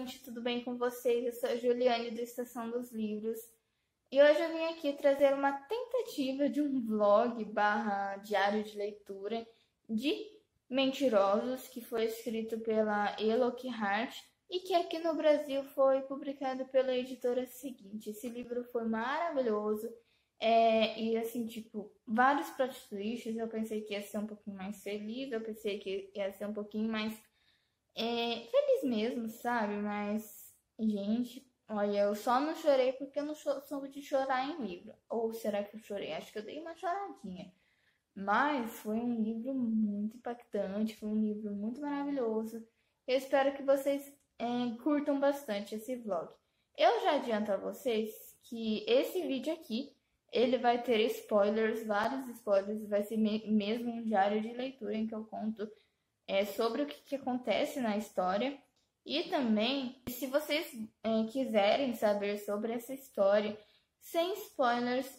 gente, tudo bem com vocês? Eu sou a Juliane do Estação dos Livros e hoje eu vim aqui trazer uma tentativa de um vlog barra diário de leitura de Mentirosos, que foi escrito pela Eloque Hart e que aqui no Brasil foi publicado pela editora Seguinte. Esse livro foi maravilhoso e assim, tipo, vários plot twists. Eu pensei que ia ser um pouquinho mais feliz, eu pensei que ia ser um pouquinho mais feliz mesmo, sabe? Mas, gente, olha, eu só não chorei porque eu não soube de chorar em livro. Ou será que eu chorei? Acho que eu dei uma choradinha. Mas foi um livro muito impactante, foi um livro muito maravilhoso. Eu espero que vocês curtam bastante esse vlog. Eu já adianto a vocês que esse vídeo aqui, ele vai ter spoilers, vários spoilers, vai ser mesmo um diário de leitura em que eu conto sobre o que acontece na história. E também, se vocês quiserem saber sobre essa história, sem spoilers,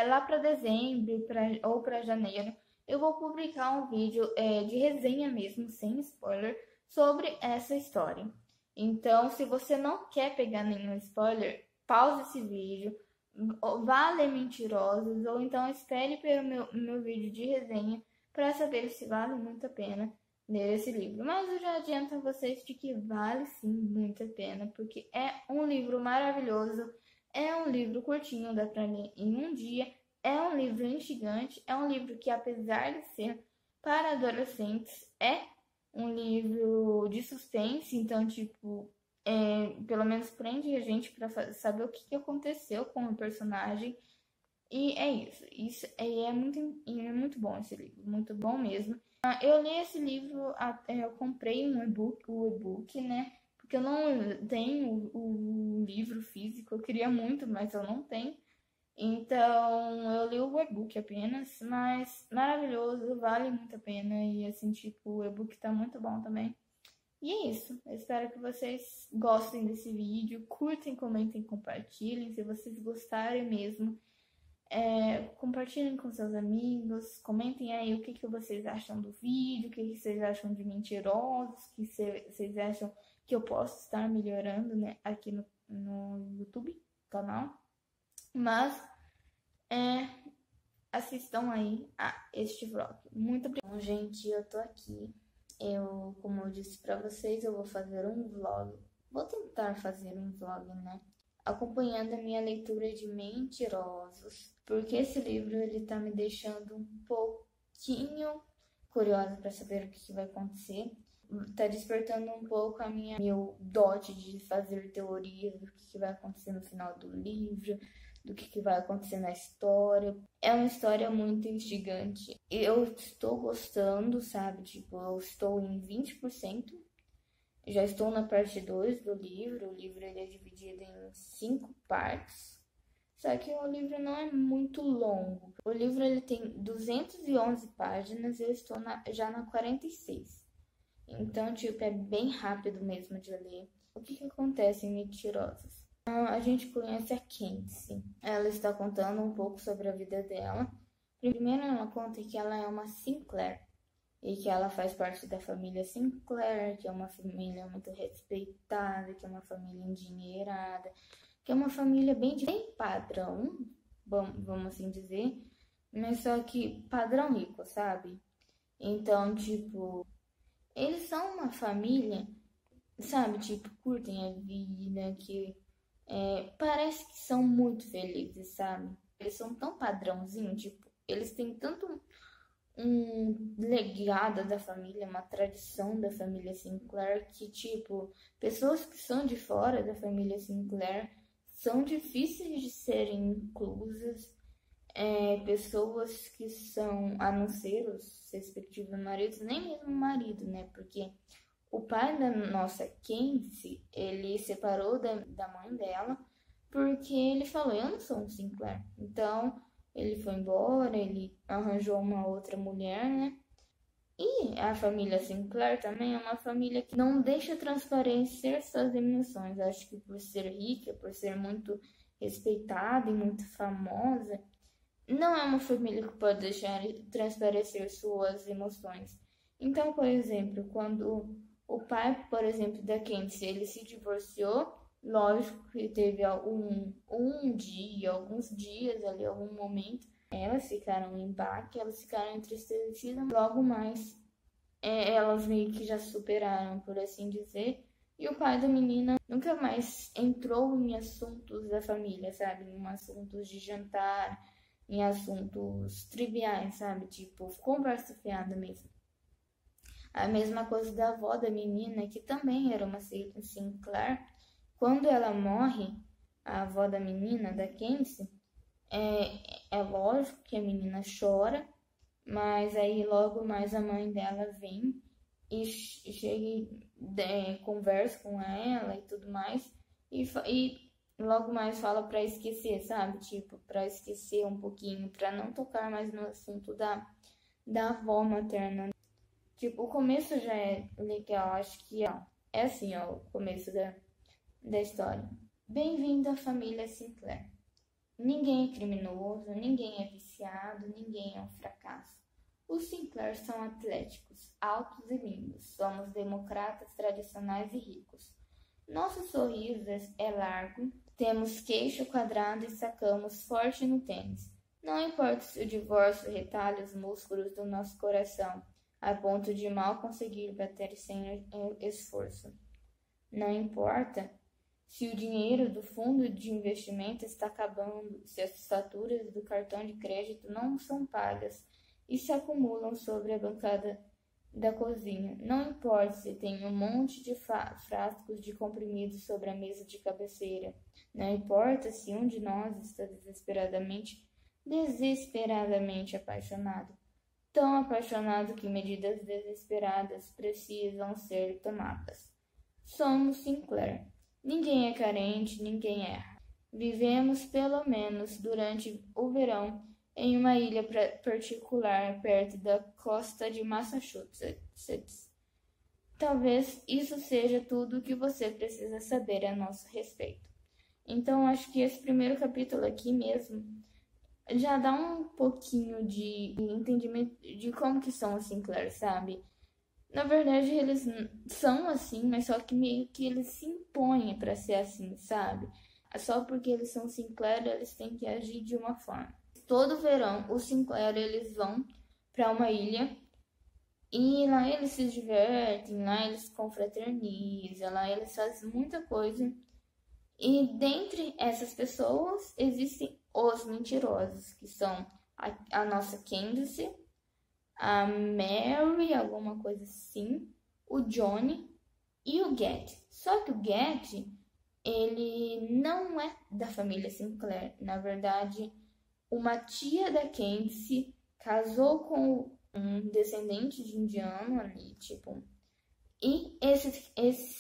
lá para dezembro ou para janeiro, eu vou publicar um vídeo de resenha mesmo, sem spoiler, sobre essa história. Então, se você não quer pegar nenhum spoiler, pause esse vídeo, vá ler Mentirosos, ou então espere pelo meu vídeo de resenha para saber se vale muito a pena ler esse livro. Mas eu já adianto a vocês de que vale sim muito a pena, porque é um livro maravilhoso, é um livro curtinho, dá pra ler em um dia, é um livro instigante, é um livro que, apesar de ser para adolescentes, é um livro de suspense. Então, tipo, pelo menos prende a gente para saber o que aconteceu com o personagem. E é isso. Isso é muito bom esse livro, muito bom mesmo. Eu li esse livro, eu comprei o e-book, né? Porque eu não tenho o livro físico, eu queria muito, mas eu não tenho. Então, eu li o e-book apenas, mas maravilhoso, vale muito a pena. E assim, tipo, o e-book tá muito bom também. E é isso. Eu espero que vocês gostem desse vídeo, curtem, comentem, compartilhem. Se vocês gostarem mesmo, compartilhem com seus amigos, comentem aí o que vocês acham do vídeo, o que vocês acham de Mentirosos, o que vocês acham que eu posso estar melhorando, né, aqui no YouTube, canal. Mas assistam aí a este vlog. Muito obrigada. Bom, gente, eu tô aqui. Como eu disse pra vocês, eu vou fazer um vlog. Vou tentar fazer um vlog, né? Acompanhando a minha leitura de Mentirosos, porque esse livro ele tá me deixando um pouquinho curiosa para saber o que vai acontecer. Tá despertando um pouco meu dote de fazer teorias do que vai acontecer no final do livro, do que vai acontecer na história. É uma história muito instigante. Eu estou gostando, sabe? Tipo, eu estou em 20%. Já estou na parte 2 do livro. O livro ele é dividido em 5 partes. Só que o livro não é muito longo. O livro ele tem 211 páginas e eu estou já na 46. Então, tipo, é bem rápido mesmo de ler. O que acontece em Mentirosos? A gente conhece a Kenzie. Ela está contando um pouco sobre a vida dela. Primeiro, ela conta que ela é uma Sinclair e que ela faz parte da família Sinclair, que é uma família muito respeitada, que é uma família endinheirada, que é uma família bem padrão, vamos assim dizer, mas só que padrão rico, sabe? Então, tipo, eles são uma família, sabe? Tipo, curtem a vida, que parece que são muito felizes, sabe? Eles são tão padrãozinho, tipo, eles têm tanto um legado da família, uma tradição da família Sinclair, que, tipo, pessoas que são de fora da família Sinclair são difíceis de serem inclusas. Pessoas que são, a não ser os respectivos maridos, nem mesmo o marido, né? Porque o pai da nossa Kenzie, ele separou da mãe dela porque ele falou, eu não sou um Sinclair. Então, ele foi embora, ele arranjou uma outra mulher, né? E a família Sinclair também é uma família que não deixa transparecer suas emoções. Acho que por ser rica, por ser muito respeitada e muito famosa, não é uma família que pode deixar transparecer suas emoções. Então, por exemplo, quando O pai, por exemplo, da Candice, ele se divorciou. Lógico que teve um dia, alguns dias ali, algum momento. Elas ficaram em baque, elas ficaram entristecidas. Logo mais, elas meio que já superaram, por assim dizer. E o pai da menina nunca mais entrou em assuntos da família, sabe? Em assuntos de jantar, em assuntos triviais, sabe? Tipo, conversa fiada mesmo. A mesma coisa da avó da menina, que também era uma Sinclair. Quando ela morre, a avó da menina, da Candice, é lógico que a menina chora, mas aí logo mais a mãe dela vem e chega e conversa com ela e tudo mais, e logo mais fala pra esquecer, sabe? Tipo, pra esquecer um pouquinho, pra não tocar mais no assunto da avó materna. Tipo, o começo já é legal, acho que é assim, ó, o começo da história. Bem-vindo à família Sinclair. Ninguém é criminoso, ninguém é viciado, ninguém é um fracasso. Os Sinclair são atléticos, altos e lindos. Somos democratas tradicionais e ricos. Nosso sorriso é largo, temos queixo quadrado e sacamos forte no tênis. Não importa se o divórcio retalha os músculos do nosso coração, a ponto de mal conseguir bater sem esforço. Não importa se o dinheiro do fundo de investimento está acabando, se as faturas do cartão de crédito não são pagas e se acumulam sobre a bancada da cozinha. Não importa se tem um monte de frascos de comprimidos sobre a mesa de cabeceira. Não importa se um de nós está desesperadamente apaixonado. Tão apaixonado que medidas desesperadas precisam ser tomadas. Somos Sinclair. Ninguém é carente, ninguém erra. Vivemos, pelo menos durante o verão, em uma ilha particular perto da costa de Massachusetts. Talvez isso seja tudo o que você precisa saber a nosso respeito. Então, acho que esse primeiro capítulo aqui mesmo já dá um pouquinho de entendimento de como que são os Sinclair, sabe? Na verdade, eles são assim, mas só que meio que eles se impõem para ser assim, sabe? Só porque eles são Sinclair, eles têm que agir de uma forma. Todo verão, os Sinclair, eles vão para uma ilha e lá eles se divertem, lá eles confraternizam, lá eles fazem muita coisa. E dentre essas pessoas, existem os mentirosos, que são a nossa Candice, a Mary, alguma coisa assim, o Johnny e o Get. Só que o Get, ele não é da família Sinclair. Na verdade, uma tia da Candice casou com um descendente de indiano ali, tipo. E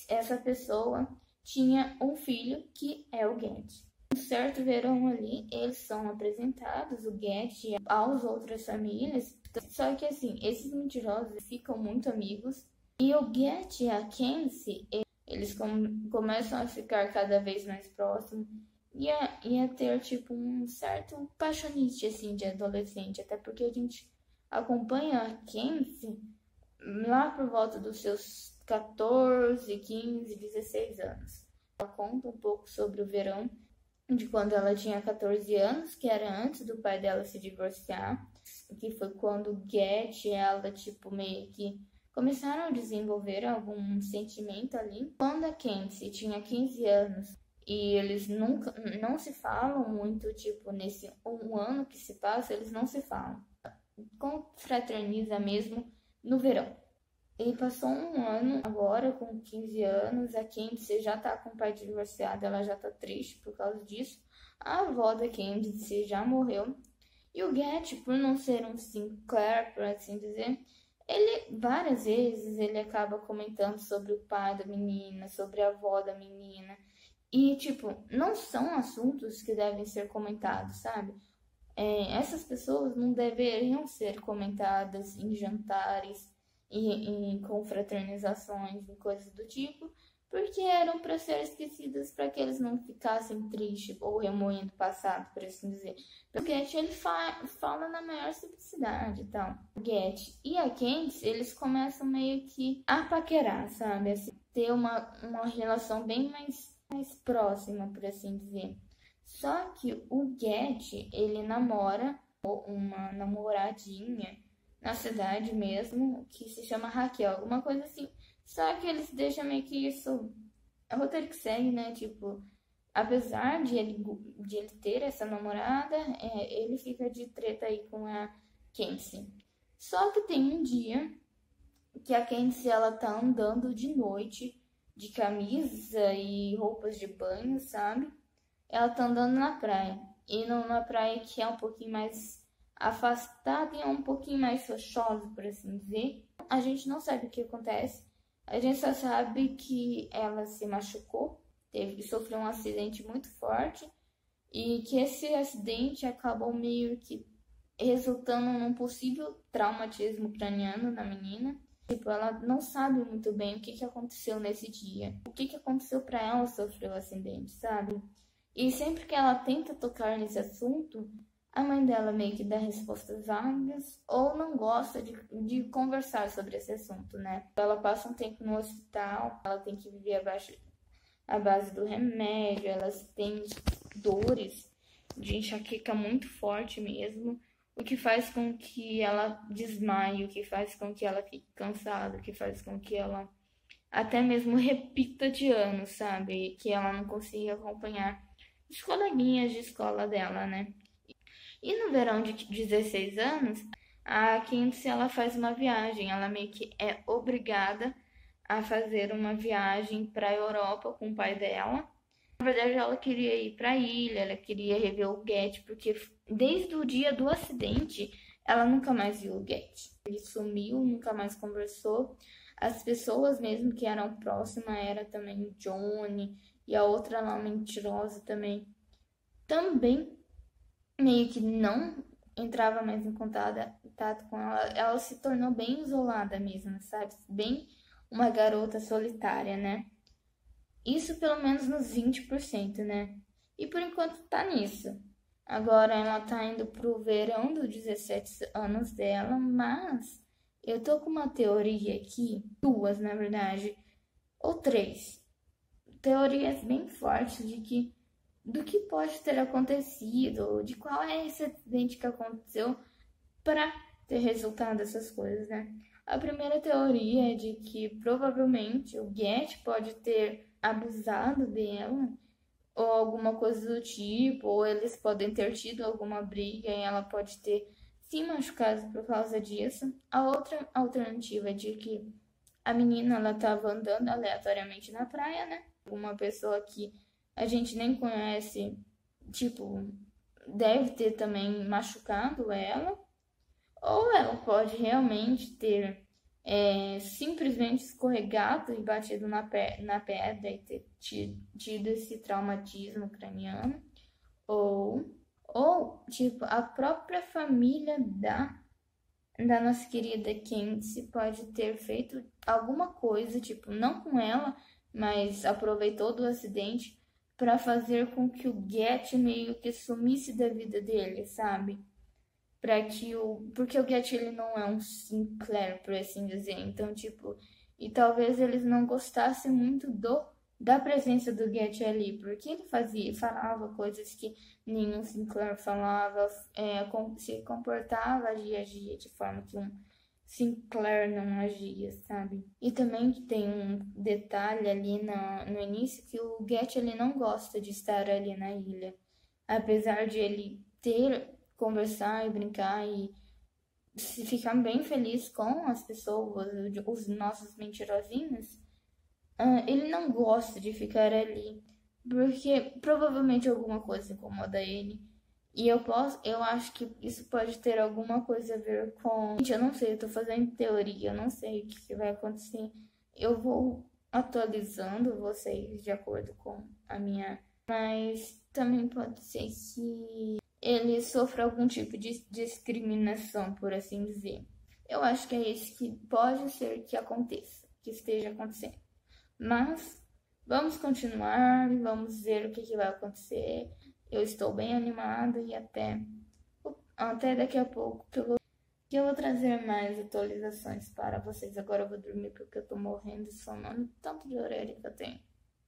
essa pessoa tinha um filho que é o Get. Um certo verão ali, eles são apresentados, o Get, às outras famílias. Só que assim, esses mentirosos ficam muito amigos. E o Get e a Candice, eles começam a ficar cada vez mais próximos. E a ter, tipo, um certo paixonite, assim, de adolescente. Até porque a gente acompanha a Candice lá por volta dos seus 14, 15, 16 anos. Ela conta um pouco sobre o verão de quando ela tinha 14 anos, que era antes do pai dela se divorciar, que foi quando o Get e ela, tipo, meio que começaram a desenvolver algum sentimento ali. Quando a Candice tinha 15 anos e eles não se falam muito, tipo, nesse um ano que se passa, eles não se falam. Confraterniza mesmo no verão. Ele passou um ano agora, com 15 anos, a Candice já tá com o pai divorciado, ela já tá triste por causa disso. A avó da Candice já morreu. E o Get, por não ser um Sinclair, por assim dizer, ele, várias vezes, ele acaba comentando sobre o pai da menina, sobre a avó da menina. E, tipo, não são assuntos que devem ser comentados, sabe? Essas pessoas não deveriam ser comentadas em jantares, em confraternizações e coisas do tipo, porque eram para ser esquecidas, para que eles não ficassem tristes ou remoendo o passado, por assim dizer. O Get, ele fala na maior simplicidade, então. O Get e a Candice, eles começam meio que a paquerar, sabe? Assim, ter uma relação bem mais próxima, por assim dizer. Só que o Get, ele namora uma namoradinha na cidade mesmo, que se chama Raquel, alguma coisa assim. Só que eles deixam meio que isso, é o roteiro que segue, né? Tipo, apesar de ele ter essa namorada, ele fica de treta aí com a Candice. Só que tem um dia que a Candice, ela tá andando de noite, de camisa e roupas de banho, sabe? Ela tá andando na praia. E numa praia que é um pouquinho mais afastada e é um pouquinho mais rochosa, por assim dizer. A gente não sabe o que acontece. A gente só sabe que ela se machucou, sofreu um acidente muito forte e que esse acidente acabou meio que resultando num possível traumatismo craniano na menina. Tipo, ela não sabe muito bem o que aconteceu nesse dia, o que aconteceu para ela sofrer o acidente, sabe? E sempre que ela tenta tocar nesse assunto, a mãe dela meio que dá respostas vagas ou não gosta de conversar sobre esse assunto, né? Ela passa um tempo no hospital, ela tem que viver à base do remédio, elas têm dores de enxaqueca muito forte mesmo, o que faz com que ela desmaie, o que faz com que ela fique cansada, o que faz com que ela até mesmo repita de ano, sabe? Que ela não consiga acompanhar os coleguinhas de escola dela, né? E no verão de 16 anos, a Candice, ela faz uma viagem. Ela meio que é obrigada a fazer uma viagem para a Europa com o pai dela. Na verdade, ela queria ir para a ilha, ela queria rever o Get, porque desde o dia do acidente, ela nunca mais viu o Get. Ele sumiu, nunca mais conversou. As pessoas mesmo que eram próximas era também o Johnny e a outra lá mentirosa também meio que não entrava mais em contato com ela. Ela se tornou bem isolada mesmo, sabe? Bem uma garota solitária, né? Isso pelo menos nos 20%, né? E por enquanto tá nisso. Agora ela tá indo pro verão dos 17 anos dela, mas eu tô com uma teoria aqui, duas na verdade, ou três teorias bem fortes do que pode ter acontecido, de qual é esse acidente que aconteceu para ter resultado dessas coisas, né? A primeira teoria é de que provavelmente o Get pode ter abusado dela ou alguma coisa do tipo, ou eles podem ter tido alguma briga e ela pode ter se machucado por causa disso. A outra alternativa é de que a menina, ela estava andando aleatoriamente na praia, né? Uma pessoa que a gente nem conhece, tipo, deve ter também machucado ela. Ou ela pode realmente ter simplesmente escorregado e batido na pedra e ter tido esse traumatismo craniano. Ou tipo, a própria família da nossa querida Candice pode ter feito alguma coisa, tipo, não com ela, mas aproveitou do acidente para fazer com que o Get meio que sumisse da vida dele, sabe? Porque o Get, ele não é um Sinclair, por assim dizer. Então, tipo, e talvez eles não gostassem muito da presença do Get ali, porque ele falava coisas que nenhum Sinclair falava, se comportava, agia de forma que um Sinclair não agia, sabe? E também tem um detalhe ali no início que o Get, ele não gosta de estar ali na ilha. Apesar de ele conversar e brincar e se ficar bem feliz com as pessoas, os nossos mentirosinhos, ele não gosta de ficar ali, porque provavelmente alguma coisa incomoda ele. E eu acho que isso pode ter alguma coisa a ver com... Gente, eu não sei, eu tô fazendo teoria, eu não sei o que vai acontecer. Eu vou atualizando vocês de acordo com a minha... Mas também pode ser que ele sofra algum tipo de discriminação, por assim dizer. Eu acho que é isso que pode ser que aconteça, que esteja acontecendo. Mas vamos continuar, vamos ver o que vai acontecer. Eu estou bem animada e até daqui a pouco que eu vou trazer mais atualizações para vocês. Agora eu vou dormir porque eu tô morrendo de sono, tanto de orelha que eu tenho.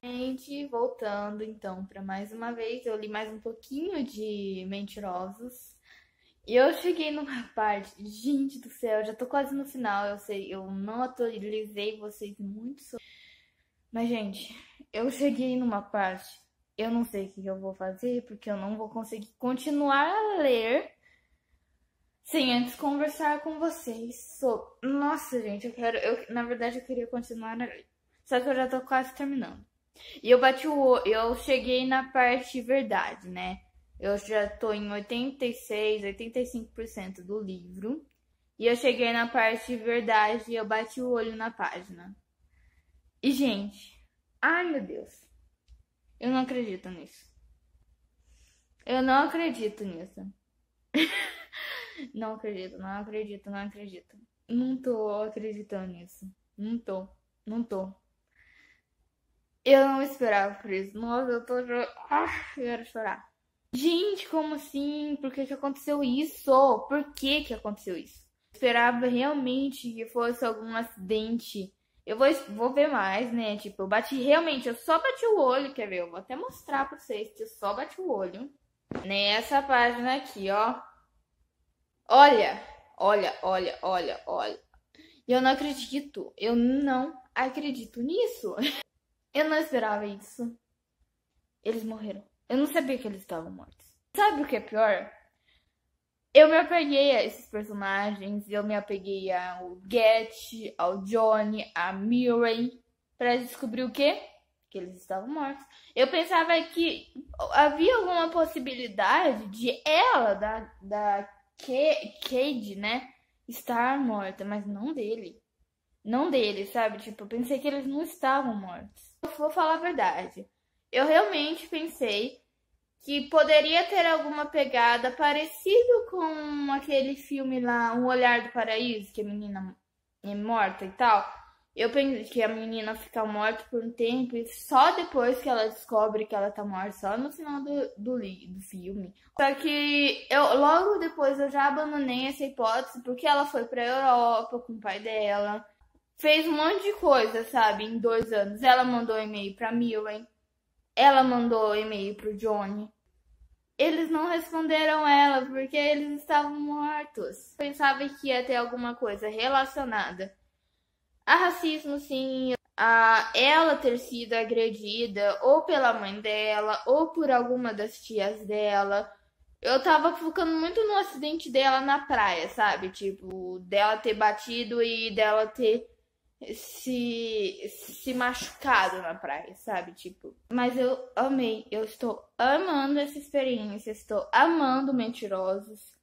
Gente, voltando então para mais uma vez, eu li mais um pouquinho de Mentirosos. E eu cheguei numa parte, gente do céu, já tô quase no final, eu sei, eu não atualizei vocês muito sobre. Mas, gente, eu cheguei numa parte, eu não sei o que eu vou fazer, porque eu não vou conseguir continuar a ler sem antes conversar com vocês sobre. Nossa, gente, na verdade eu queria continuar a ler. Só que eu já tô quase terminando. E eu cheguei na parte verdade, né? Eu já tô em 86, 85% do livro. E eu cheguei na parte verdade e eu bati o olho na página. E, gente, ai meu Deus. Eu não acredito nisso. Eu não acredito nisso. Não acredito, não acredito, não acredito. Não tô acreditando nisso. Não tô, não tô. Eu não esperava por isso. Nossa, eu quero chorar. Gente, como assim? Por que aconteceu isso? Por que aconteceu isso? Eu esperava realmente que fosse algum acidente. Eu vou ver mais, né? Tipo, eu só bati o olho, quer ver? Eu vou até mostrar pra vocês que eu só bati o olho. Nessa página aqui, ó. Olha, olha, olha, olha, olha. Eu não acredito. Eu não acredito nisso. Eu não esperava isso. Eles morreram. Eu não sabia que eles estavam mortos. Sabe o que é pior? Eu me apeguei a esses personagens. Eu me apeguei ao Get, ao Johnny, a Murray. Pra descobrir o quê? Que eles estavam mortos. Eu pensava que havia alguma possibilidade de ela, da Cade, né? Estar morta, mas não dele. Não dele, sabe? Tipo, eu pensei que eles não estavam mortos. Eu vou falar a verdade. Eu realmente pensei que poderia ter alguma pegada parecido com aquele filme lá, Um Olhar do Paraíso, que a menina é morta e tal. Eu pensei que a menina fica morta por um tempo e só depois que ela descobre que ela tá morta, só no final do filme. Só que logo depois eu já abandonei essa hipótese porque ela foi pra Europa com o pai dela. Fez um monte de coisa, sabe, em 2 anos. Ela mandou e-mail pra Millen. Ela mandou e-mail pro Johnny. Eles não responderam ela porque eles estavam mortos. Pensava que ia ter alguma coisa relacionada a racismo, sim, a ela ter sido agredida ou pela mãe dela ou por alguma das tias dela. Eu tava focando muito no acidente dela na praia, sabe? Tipo, dela ter batido e dela ter se machucado na praia, sabe? Tipo, mas eu amei, eu estou amando essa experiência, estou amando Mentirosos.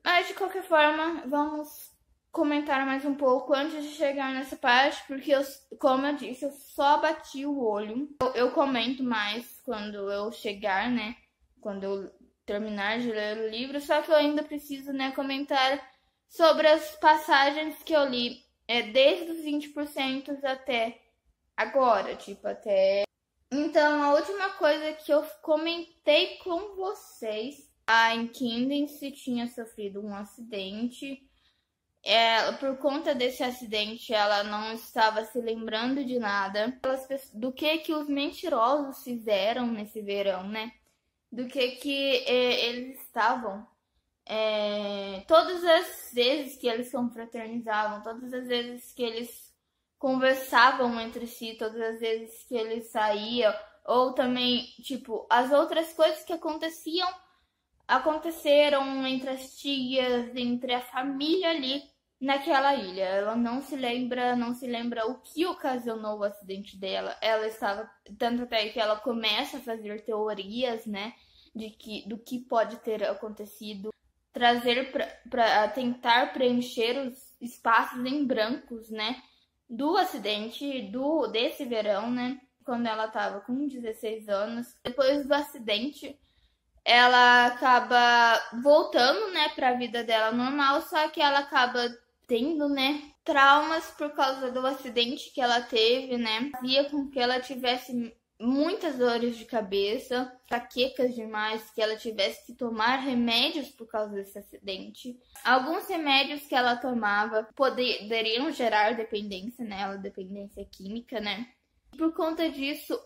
Mas de qualquer forma, vamos comentar mais um pouco antes de chegar nessa parte, porque como eu disse, eu só bati o olho. Eu comento mais quando eu chegar, né? Quando eu terminar de ler o livro, só que eu ainda preciso, né, comentar sobre as passagens que eu li. Desde os 20% até agora, tipo, até... Então, a última coisa que eu comentei com vocês, a Candice tinha sofrido um acidente. Por conta desse acidente, ela não estava se lembrando de nada. Do que os mentirosos fizeram nesse verão, né? Do que eles estavam... todas as vezes que eles confraternizavam, todas as vezes que eles conversavam entre si, todas as vezes que eles saíam, ou também, tipo, as outras coisas que aconteceram entre as tias, entre a família ali naquela ilha. Ela não se lembra o que ocasionou o acidente dela. Ela estava, tanto até que ela começa a fazer teorias, né, do que pode ter acontecido, trazer para tentar preencher os espaços em brancos, né, do acidente desse verão, né, quando ela estava com 16 anos. Depois do acidente, ela acaba voltando, né, para a vida dela normal, só que ela acaba tendo, né, traumas por causa do acidente que ela teve, né? Fazia com que ela tivesse muitas dores de cabeça, fraquecas demais, que ela tivesse que tomar remédios por causa desse acidente. Alguns remédios que ela tomava poderiam gerar dependência nela, dependência química, né? Por conta disso,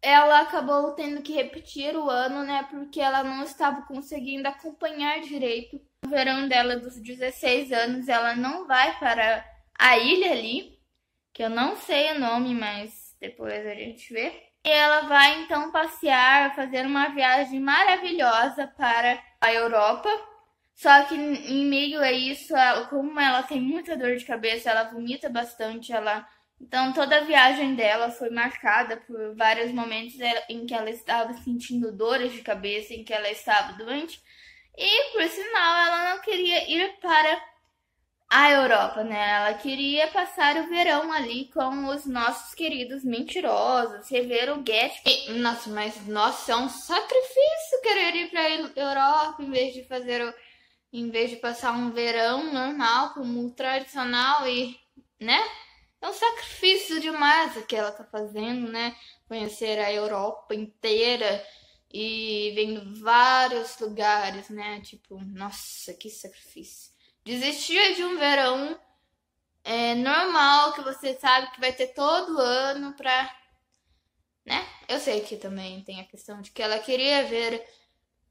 ela acabou tendo que repetir o ano, né? Porque ela não estava conseguindo acompanhar direito. No verão dela, dos 16 anos, ela não vai para a ilha ali, que eu não sei o nome, mas depois a gente vê. E ela vai então passear, fazer uma viagem maravilhosa para a Europa. Só que em meio a isso, como ela tem muita dor de cabeça, ela vomita bastante, então toda a viagem dela foi marcada por vários momentos em que ela estava sentindo dores de cabeça, em que ela estava doente. E por sinal, ela não queria ir para a Europa, né? Ela queria passar o verão ali com os nossos queridos mentirosos, rever o Gatsby. Nossa, mas nossa, é um sacrifício querer ir para a Europa em vez de passar um verão normal, como o tradicional e, né? É um sacrifício demais o que ela tá fazendo, né? Conhecer a Europa inteira e vendo vários lugares, né? Tipo, nossa, que sacrifício. Desistir de um verão normal, que você sabe que vai ter todo ano pra, né? Eu sei que também tem a questão de que ela queria ver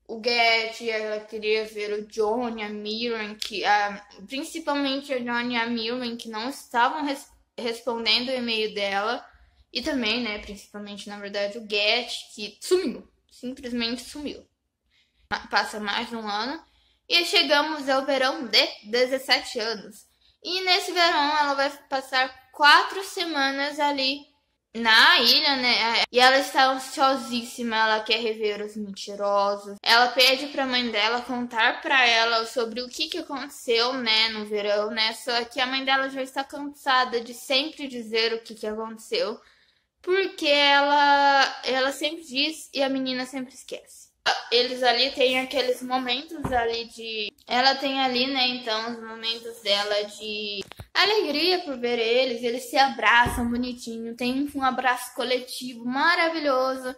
o Get, ela queria ver o John e a Miriam, principalmente a John e a Miriam, que não estavam respondendo o e-mail dela. E também, né, principalmente, na verdade, o Get, que sumiu. Simplesmente sumiu. Passa mais de um ano. E chegamos ao verão de 17 anos. E nesse verão ela vai passar 4 semanas ali na ilha, né? E ela está ansiosíssima, ela quer rever os mentirosos. Ela pede pra mãe dela contar pra ela sobre o que aconteceu, né, no verão, né? Só que a mãe dela já está cansada de sempre dizer o que aconteceu. Porque ela sempre diz e a menina sempre esquece. Eles ali têm aqueles momentos ali de... Ela tem ali, né, então, os momentos dela de alegria por ver eles se abraçam bonitinho, tem um abraço coletivo maravilhoso.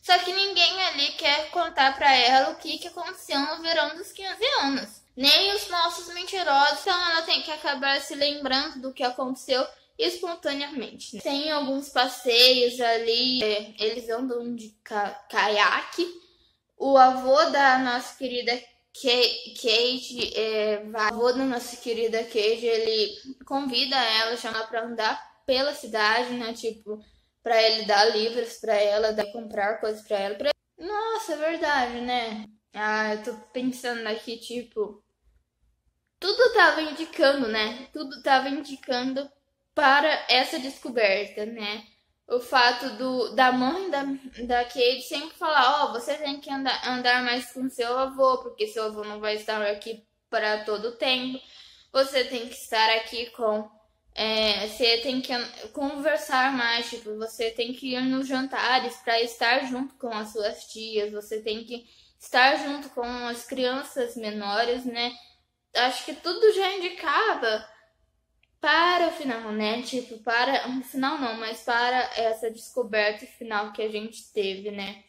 Só que ninguém ali quer contar pra ela o que aconteceu no verão dos 15 anos. Nem os nossos mentirosos, então ela tem que acabar se lembrando do que aconteceu espontaneamente. Tem alguns passeios ali, eles andam de caiaque. O avô da nossa querida Kate, ele convida ela, chama pra andar pela cidade, né? Tipo, pra ele dar livros pra ela, comprar coisas pra ela. Nossa, é verdade, né? Eu tô pensando aqui, tipo, tudo tava indicando, né? Tudo tava indicando para essa descoberta, né? O fato da mãe da Kate sempre falar, você tem que andar mais com seu avô, porque seu avô não vai estar aqui para todo o tempo. Você tem que estar aqui você tem que conversar mais, tipo, você tem que ir nos jantares para estar junto com as suas tias, você tem que estar junto com as crianças menores, né? Acho que tudo já indicava para o final, né? Tipo, para um final não, mas para essa descoberta final que a gente teve, né?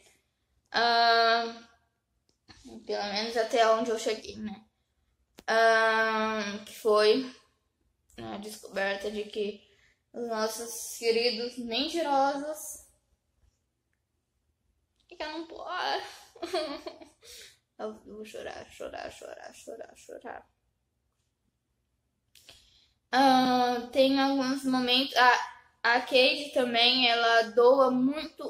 Pelo menos até onde eu cheguei, né? Que foi a descoberta de que os nossos queridos mentirosos... Que eu não posso... Eu vou chorar. Tem alguns momentos. A Kate também, ela doa muito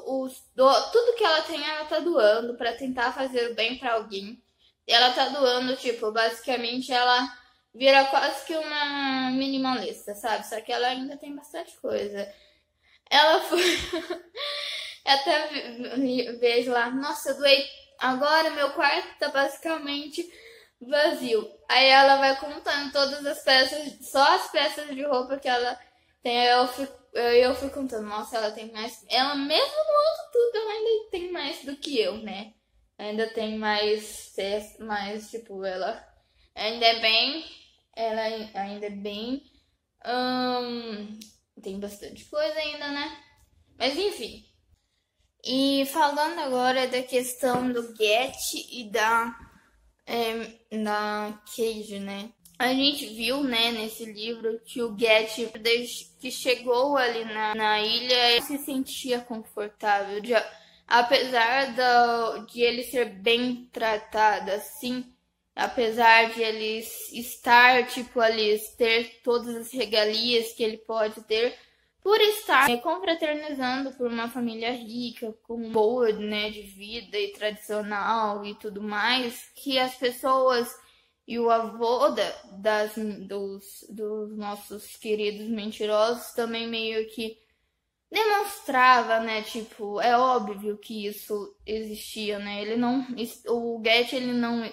tudo que ela tem, ela tá doando pra tentar fazer o bem pra alguém. Ela tá doando, tipo, basicamente ela vira quase que uma minimalista, sabe? Só que ela ainda tem bastante coisa. Ela foi. Até vejo lá, nossa, eu doei. Agora meu quarto tá basicamente vazio. Aí ela vai contando todas as peças, só as peças de roupa que ela tem. Aí eu fui contando, nossa, ela tem mais. Ela mesmo doando tudo, ela ainda tem mais do que eu, né? Ainda tem mais, tipo, ela ainda é bem Tem bastante coisa ainda, né? Mas enfim. E falando agora da questão do Get e da Cage, né? A gente viu, né, nesse livro que o Get, desde que chegou ali na ilha, ele se sentia confortável. Apesar de ele ser bem tratado, assim, apesar de ele estar, tipo, ali, ter todas as regalias que ele pode ter, por estar confraternizando por uma família rica, com boa, né, de vida e tradicional e tudo mais, que as pessoas e o avô dos nossos queridos mentirosos também meio que demonstrava, né, tipo, é óbvio que isso existia, né, o Get,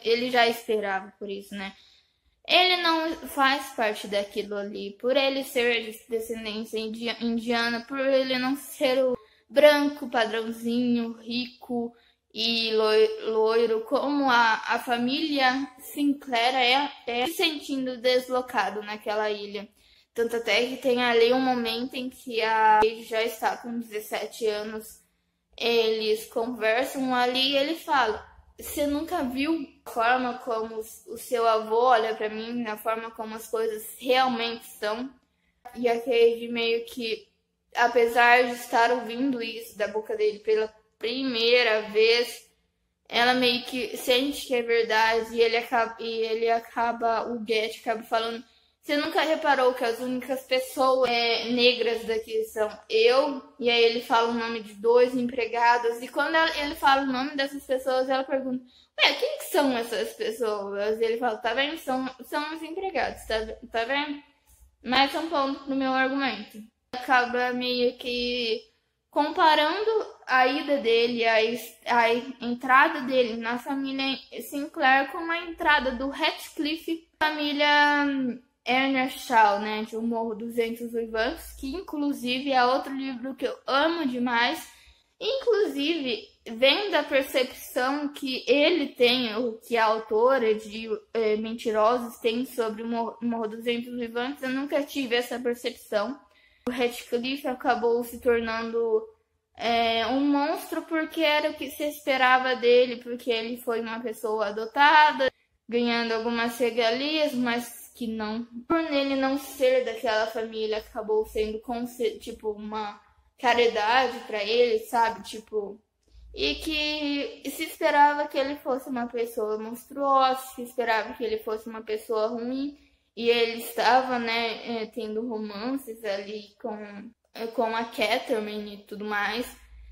ele já esperava por isso, né. Ele não faz parte daquilo ali, por ele ser de descendência indiana, por ele não ser o branco, padrãozinho, rico e loiro, como a família Sinclair se sentindo deslocado naquela ilha. Tanto até que tem ali um momento em que a Cage já está com 17 anos, eles conversam ali e ele fala: você nunca viu a forma como o seu avô olha pra mim, a forma como as coisas realmente são? E a Cage meio que, apesar de estar ouvindo isso da boca dele pela primeira vez, ela meio que sente que é verdade e o Get acaba falando: você nunca reparou que as únicas pessoas negras daqui são eu? E aí ele fala o nome de 2 empregados. E quando ele fala o nome dessas pessoas, ela pergunta: ué, quem que são essas pessoas? E ele fala: tá vendo? São os empregados, tá vendo? Mais um ponto pro meu argumento. Acaba meio que comparando a ida dele, a entrada dele na família Sinclair com a entrada do Ratcliffe, família Ernest Shaw, né, de O Morro dos Ventos Uivantes, que inclusive é outro livro que eu amo demais. Inclusive, vem da percepção que ele tem, ou que a autora de Mentirosos tem sobre o Morro dos Ventos Uivantes, eu nunca tive essa percepção. O Ratcliffe acabou se tornando um monstro porque era o que se esperava dele, porque ele foi uma pessoa adotada, ganhando algumas regalias, mas que não, por ele não ser daquela família, acabou sendo tipo uma caridade para ele, sabe, tipo, e que se esperava que ele fosse uma pessoa monstruosa, se esperava que ele fosse uma pessoa ruim, e ele estava, né, tendo romances ali com a Catherine e tudo mais,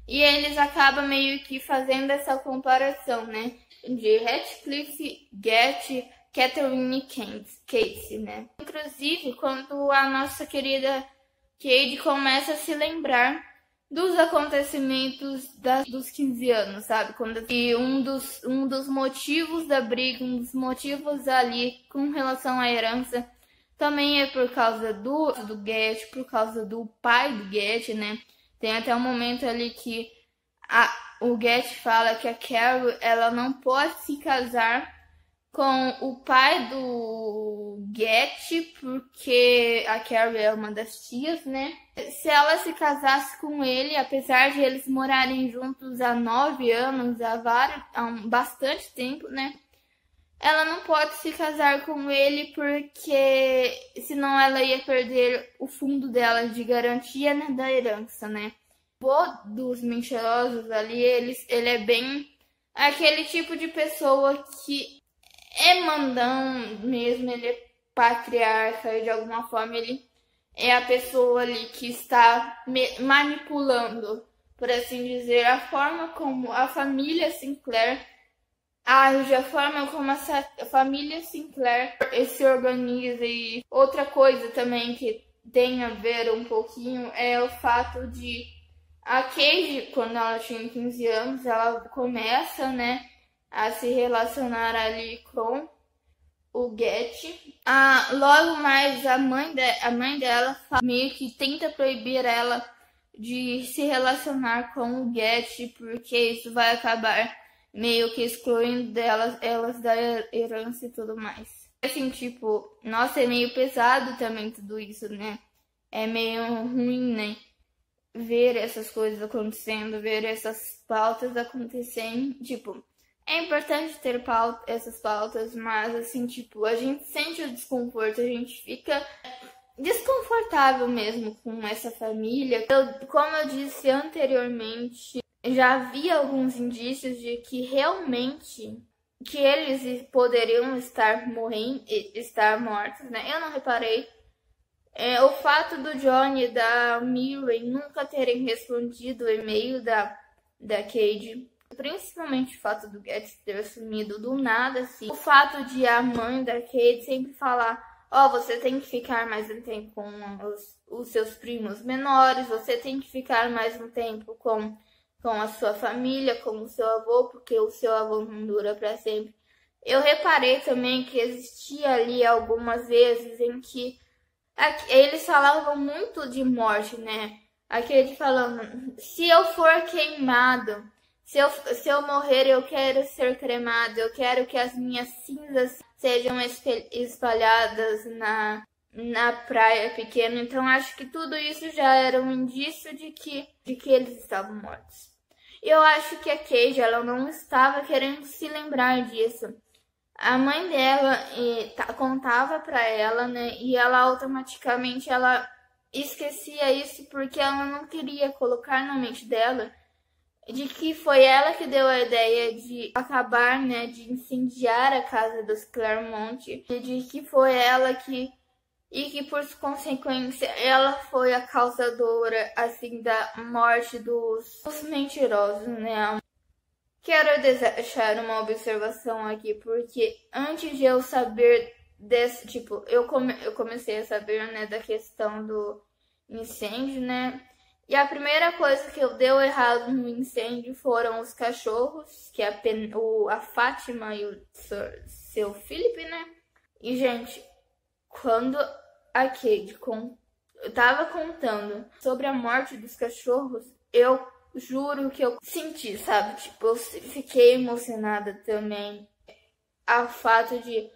e eles acabam meio que fazendo essa comparação, né, de Ratcliffe, Get, Catherine e Casey, né. Inclusive, quando a nossa querida Cade começa a se lembrar dos acontecimentos dos 15 anos, sabe? E um dos motivos da briga, um dos motivos ali com relação à herança, também é por causa do Get, por causa do pai do Get, né? Tem até um momento ali que o Get fala que a Carol, ela não pode se casar com o pai do Get, porque a Carrie é uma das tias, né? Se ela se casasse com ele, apesar de eles morarem juntos há 9 anos, há bastante tempo, né? Ela não pode se casar com ele porque senão ela ia perder o fundo dela de garantia, né, da herança, né? O vô dos mentirosos ali, ele é bem aquele tipo de pessoa que é mandão mesmo, ele é patriarca e de alguma forma ele é a pessoa ali que está manipulando, por assim dizer, a forma como a família Sinclair age, a forma como essa família Sinclair se organiza. E outra coisa também que tem a ver um pouquinho é o fato de a Cage, quando ela tinha 15 anos, ela começa, né, a se relacionar ali com o Get. Logo mais, a mãe dela meio que tenta proibir ela de se relacionar com o Get, porque isso vai acabar meio que excluindo elas da herança e tudo mais. Assim, tipo, nossa, é meio pesado também tudo isso, né? É meio ruim, né? Ver essas coisas acontecendo, ver essas pautas acontecendo. Tipo, é importante ter essas pautas, mas assim, tipo, a gente sente o desconforto, a gente fica desconfortável mesmo com essa família. Como eu disse anteriormente, já havia alguns indícios de que realmente que eles poderiam estar morrendo, estar mortos, né? Eu não reparei. O fato do Johnny e da Miriam nunca terem respondido o e-mail da Cade, principalmente o fato do Getz ter sumido do nada, assim. O fato de a mãe da Cade sempre falar: ó, você tem que ficar mais um tempo com os seus primos menores, você tem que ficar mais um tempo com a sua família, com o seu avô, porque o seu avô não dura para sempre. Eu reparei também que existia ali algumas vezes em que eles falavam muito de morte, né? Aquele falando, se eu for queimado, se eu morrer, eu quero ser cremado, eu quero que as minhas cinzas sejam espalhadas na praia pequena. Então acho que tudo isso já era um indício de que eles estavam mortos. Eu acho que a Cade, ela não estava querendo se lembrar disso. A mãe dela contava pra ela, né? E ela automaticamente ela esquecia isso porque ela não queria colocar na mente dela de que foi ela que deu a ideia de acabar, né? De incendiar a casa dos Claremont, e de que foi ela e que por consequência ela foi a causadora assim da morte dos mentirosos, né? Quero deixar uma observação aqui, porque antes de eu saber desse, tipo, eu comecei a saber, né, da questão do incêndio, né? E a primeira coisa que eu deu errado no incêndio foram os cachorros, que a Fátima e o seu Felipe, né? E, gente, quando a Cade tava contando sobre a morte dos cachorros, eu juro que eu senti, sabe? Tipo, eu fiquei emocionada também ao fato de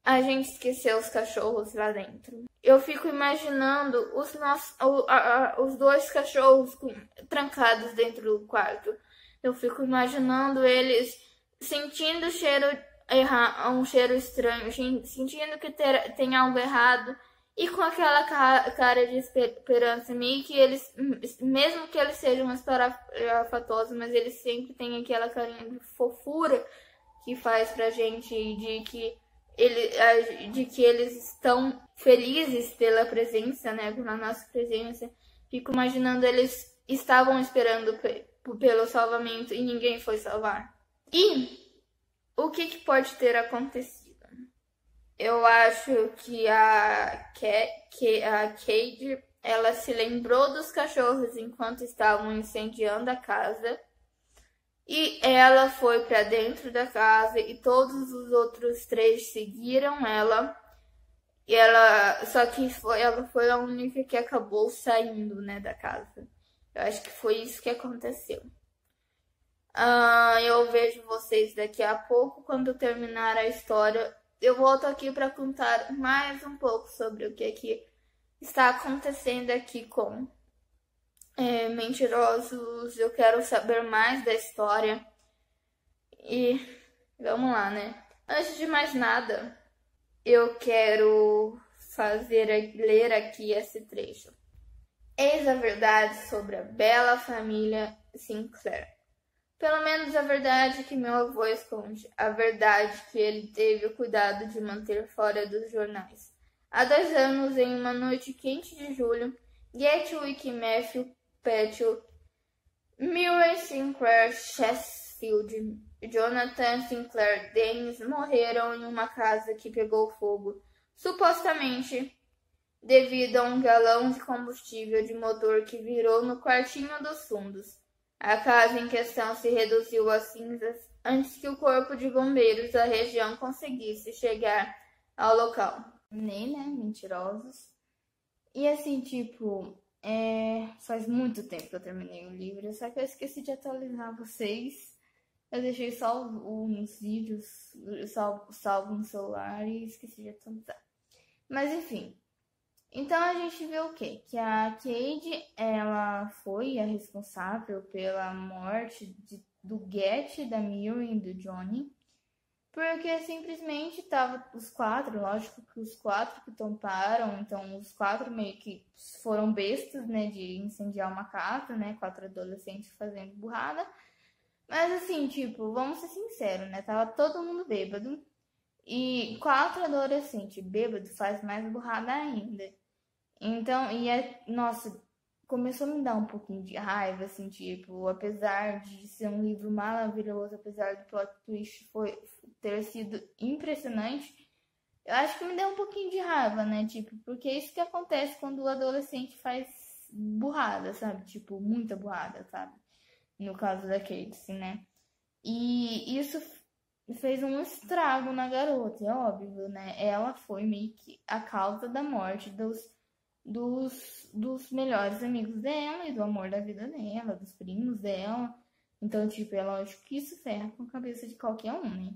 a gente esquecer os cachorros lá dentro. Eu fico imaginando os dois cachorros trancados dentro do quarto. Eu fico imaginando eles sentindo um cheiro estranho, sentindo que tem algo errado. E com aquela cara de esperança meio que eles, mesmo que eles sejam espalhafatosos, mas eles sempre têm aquela carinha de fofura que faz pra gente de que eles estão felizes pela presença, né, pela nossa presença. Fico imaginando eles estavam esperando pelo salvamento e ninguém foi salvar. E o que pode ter acontecido? Eu acho que a Cade, ela se lembrou dos cachorros enquanto estavam incendiando a casa. E ela foi para dentro da casa e todos os outros três seguiram ela. E só que ela foi a única que acabou saindo, né, da casa. Eu acho que foi isso que aconteceu. Eu vejo vocês daqui a pouco, quando terminar a história. Eu volto aqui para contar mais um pouco sobre o que está acontecendo aqui com Mentirosos. Eu quero saber mais da história. E vamos lá, né? Antes de mais nada, eu quero ler aqui esse trecho. Eis a verdade sobre a bela família Sinclair. Pelo menos a verdade que meu avô esconde, a verdade que ele teve o cuidado de manter fora dos jornais. Há 2 anos, em uma noite quente de julho, Gatwick, Matthew, Petty, Miriam Sinclair, Sheffield, Jonathan Sinclair, Dennis morreram em uma casa que pegou fogo, supostamente devido a um galão de combustível de motor que virou no quartinho dos fundos. A casa em questão se reduziu a cinzas antes que o corpo de bombeiros da região conseguisse chegar ao local. Nem, né? Mentirosos. E assim, tipo, faz muito tempo que eu terminei o livro, só que eu esqueci de atualizar vocês. Eu deixei salvo nos vídeos, salvo no celular e esqueci de atualizar. Mas enfim. Então a gente vê o quê? Que a Cade, ela foi a responsável pela morte do Get, da Miriam e do Johnny. Porque simplesmente tava os quatro, lógico que os quatro que tomparam, então os quatro meio que foram bestas, né, de incendiar uma casa, né, 4 adolescentes fazendo burrada. Mas assim, tipo, vamos ser sinceros, né, tava todo mundo bêbado. E 4 adolescentes bêbados faz mais burrada ainda. Então, nossa, começou a me dar um pouquinho de raiva, assim, tipo, apesar de ser um livro maravilhoso, apesar do plot twist ter sido impressionante, eu acho que me deu um pouquinho de raiva, né? Tipo, porque é isso que acontece quando o adolescente faz burrada, sabe? Tipo, muita burrada, sabe? No caso da Casey, né? E isso fez um estrago na garota, é óbvio, né? Ela foi meio que a causa da morte dos melhores amigos dela e do amor da vida dela, dos primos dela. Então, tipo, é lógico que isso ferra com a cabeça de qualquer um, né?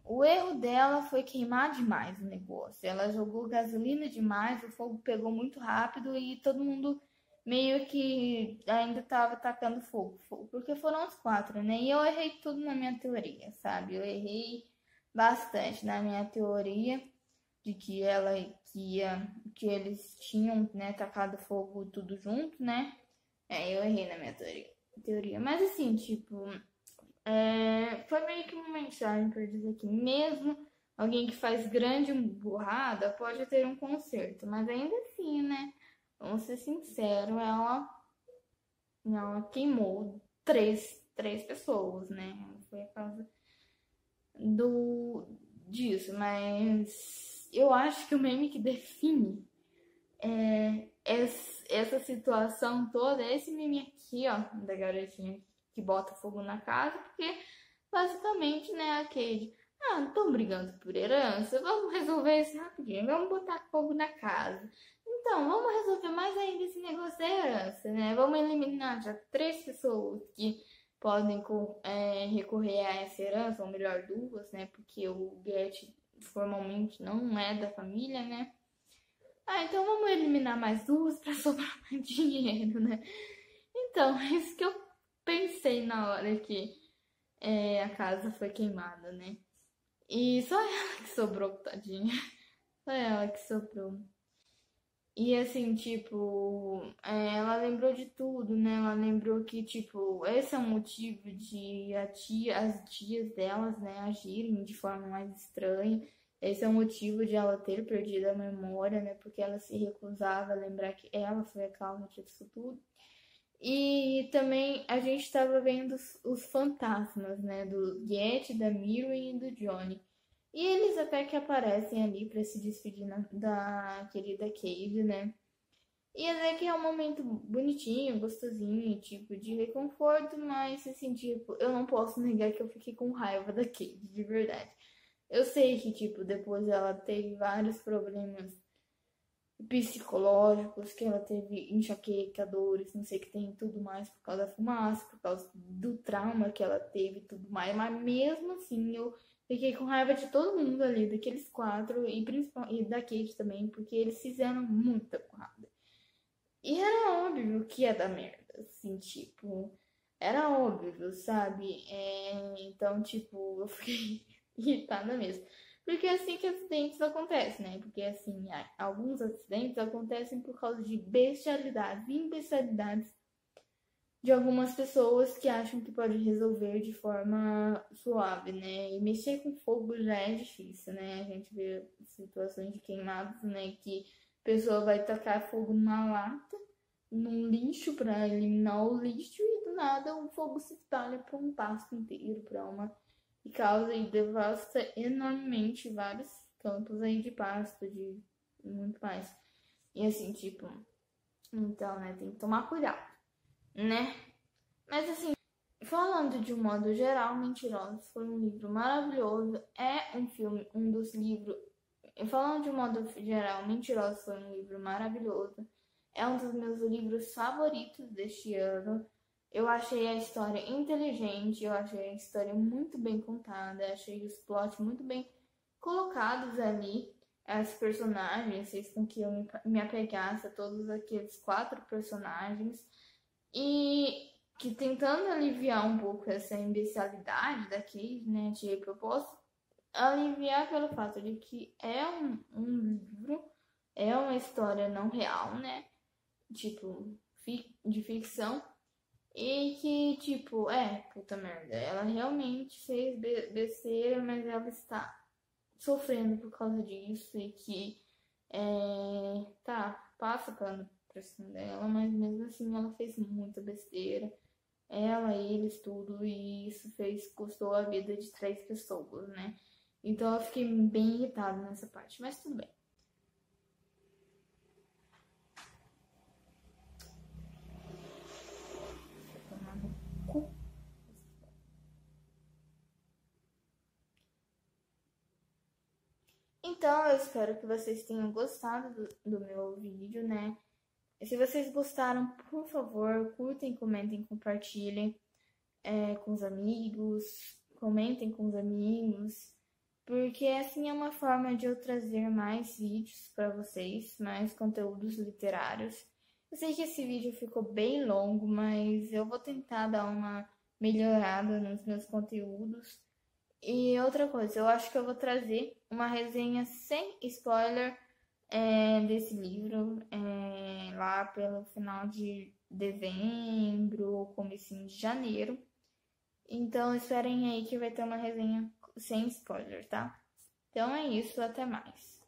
O erro dela foi queimar demais o negócio. Ela jogou gasolina demais, o fogo pegou muito rápido e todo mundo meio que ainda tava tacando fogo, porque foram os 4, né? E eu errei tudo na minha teoria, sabe? Eu errei bastante na minha teoria de que eles tinham, né, tacado fogo tudo junto, né? Eu errei na minha teoria. Mas assim, tipo, foi meio que uma mensagem para dizer que mesmo alguém que faz grande burrada pode ter um conserto, mas ainda assim, né? Vamos ser sinceros, ela queimou três pessoas, né? Foi a causa disso, mas eu acho que o meme que define essa situação toda é esse meme aqui, ó, da garotinha que bota fogo na casa, porque basicamente, né, a Cade, não estão brigando por herança, vamos resolver isso rapidinho, vamos botar fogo na casa. Então, vamos resolver mais ainda esse negócio da herança, né? Vamos eliminar já 3 pessoas que podem recorrer a essa herança, ou melhor, 2, né? Porque o Get formalmente não é da família, né? Então vamos eliminar mais 2 para sobrar mais dinheiro, né? Então, é isso que eu pensei na hora que a casa foi queimada, né? E só ela que sobrou, tadinha. Só ela que sobrou. E assim, tipo, ela lembrou de tudo, né? Ela lembrou que, tipo, esse é o motivo de as tias delas, né, agirem de forma mais estranha. Esse é o motivo de ela ter perdido a memória, né? Porque ela se recusava a lembrar que ela foi a causa disso tudo. E também a gente estava vendo os fantasmas, né? Do Get, da Miriam e do Johnny. E eles até que aparecem ali para se despedir da querida Cade, né? E até que é um momento bonitinho, gostosinho, tipo, de reconforto, mas assim, tipo, eu não posso negar que eu fiquei com raiva da Cade, de verdade. Eu sei que, tipo, depois ela teve vários problemas psicológicos, que ela teve enxaqueca, dores, não sei o que tem, tudo mais, por causa da fumaça, por causa do trauma que ela teve, tudo mais, mas mesmo assim eu fiquei com raiva de todo mundo ali, daqueles 4, e principalmente da Kate também, porque eles fizeram muita porrada. E era óbvio que ia dar merda, assim, tipo, era óbvio, sabe? Então, tipo, eu fiquei irritada mesmo. Porque é assim que acidentes acontecem, né? Porque, assim, alguns acidentes acontecem por causa de bestialidades, imbecilidades de algumas pessoas que acham que pode resolver de forma suave, né? E mexer com fogo já é difícil, né? A gente vê situações de queimados, né? Que a pessoa vai tacar fogo numa lata, num lixo para eliminar o lixo e do nada o fogo se espalha para um pasto inteiro, para uma e causa e devasta enormemente vários campos aí de pasto, de muito mais. E assim, tipo, então, né, tem que tomar cuidado, né? Mas assim, falando de um modo geral, Mentirosos foi um livro maravilhoso, é um filme, um dos livros. Falando de um modo geral, Mentirosos foi um livro maravilhoso, é um dos meus livros favoritos deste ano. Eu achei a história inteligente, eu achei a história muito bem contada, achei os plots muito bem colocados ali. As personagens fez com que eu me apegasse a todos aqueles 4 personagens e que tentando aliviar um pouco essa imbecilidade da Kate, né? Tipo, eu posso aliviar pelo fato de que é um livro, é uma história não real, né? Tipo, de ficção. E que, tipo, puta merda, ela realmente fez besteira, mas ela está sofrendo por causa disso e que, tá, passa pano pra cima dela, mas mesmo assim ela fez muita besteira. Ela, eles, tudo, e isso custou a vida de 3 pessoas, né? Então eu fiquei bem irritada nessa parte, mas tudo bem. Vou tomar no cu. Então, eu espero que vocês tenham gostado do meu vídeo, né? E se vocês gostaram, por favor, curtem, comentem, compartilhem com os amigos, comentem com os amigos, porque assim é uma forma de eu trazer mais vídeos para vocês, mais conteúdos literários. Eu sei que esse vídeo ficou bem longo, mas eu vou tentar dar uma melhorada nos meus conteúdos. E outra coisa, eu acho que eu vou trazer uma resenha sem spoiler desse livro lá pelo final de dezembro, comecinho de janeiro. Então esperem aí que vai ter uma resenha sem spoiler, tá? Então é isso, até mais.